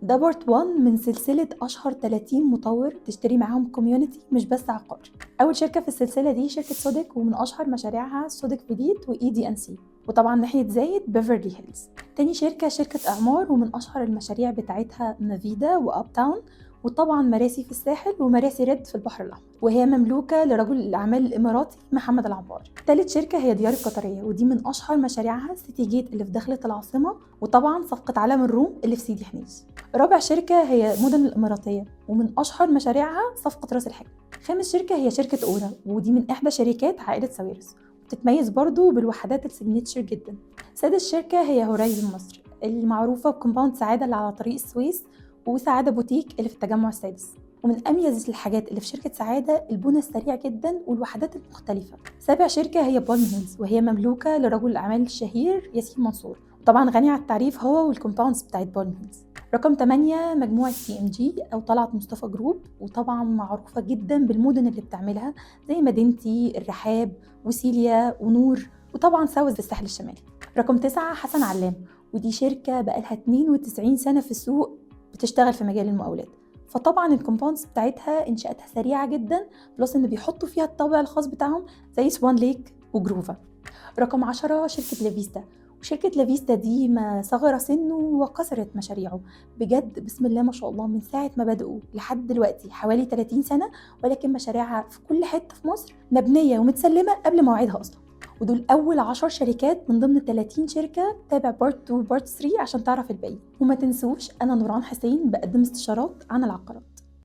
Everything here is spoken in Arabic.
ده بارت 1 من سلسلة أشهر 30 مطور تشتري معاهم كوميونتي مش بس عقار. أول شركة في السلسلة دي شركة سودك، ومن أشهر مشاريعها سودك فيديت وإي دي أن سي، وطبعا ناحية زايد بيفرلي هيلز. تاني شركة أعمار، ومن أشهر المشاريع بتاعتها نافيدا وأب تاون، وطبعا مراسي في الساحل ومراسي ريد في البحر الأحمر، وهي مملوكة لرجل الأعمال الإماراتي محمد العبار. تالت شركة هي ديار القطرية، ودي من أشهر مشاريعها سيتي جيت اللي في داخلة العاصمة، وطبعا صفقة عالم الروم اللي في سيدي حنيش. رابع شركة هي مدن الإماراتية، ومن أشهر مشاريعها صفقة راس الحكمة. خامس شركة هي شركة أورا، ودي من إحدى شركات عائلة ساويرس، بتتميز برضو بالوحدات السيجنتشر جدا. سادس شركة هي هورايزن مصر، المعروفة بكومباوند سعادة اللي على طريق السويس، وسعادة بوتيك اللي في التجمع السادس. ومن أميز الحاجات اللي في شركة سعادة البنى السريع جدا والوحدات المختلفة. سابع شركة هي بالم هيلز، وهي مملوكة لرجل الأعمال الشهير ياسين منصور، طبعا غني عن التعريف هو والكومباوندز بتاعت بالم هيلز. رقم 8 مجموعة TMG أو طلعت مصطفى جروب، وطبعا معروفة جدا بالمدن اللي بتعملها زي مدينتي، الرحاب، وسيليا، ونور، وطبعا ساوث في الساحل الشمالي. رقم 9 حسن علام، ودي شركة بقالها 92 سنة في السوق بتشتغل في مجال المقاولات، فطبعا الكومباوندز بتاعتها انشاءاتها سريعة جدا، بلس ان بيحطوا فيها الطابع الخاص بتاعهم زي سوان ليك وجروفا. رقم 10 شركة لافيستا، وشركة لافيستا دي ما صغر سنه وكسرت مشاريعه بجد، بسم الله ما شاء الله، من ساعة ما بدأوا لحد دلوقتي حوالي 30 سنة، ولكن مشاريعها في كل حتة في مصر مبنية ومتسلمة قبل مواعيدها أصلا. ودول أول 10 شركات من ضمن 30 شركة. تابع بارت 2 وبارت 3 عشان تعرف الباقي، وما تنسوش أنا نوران حسين بقدم استشارات عن العقارات.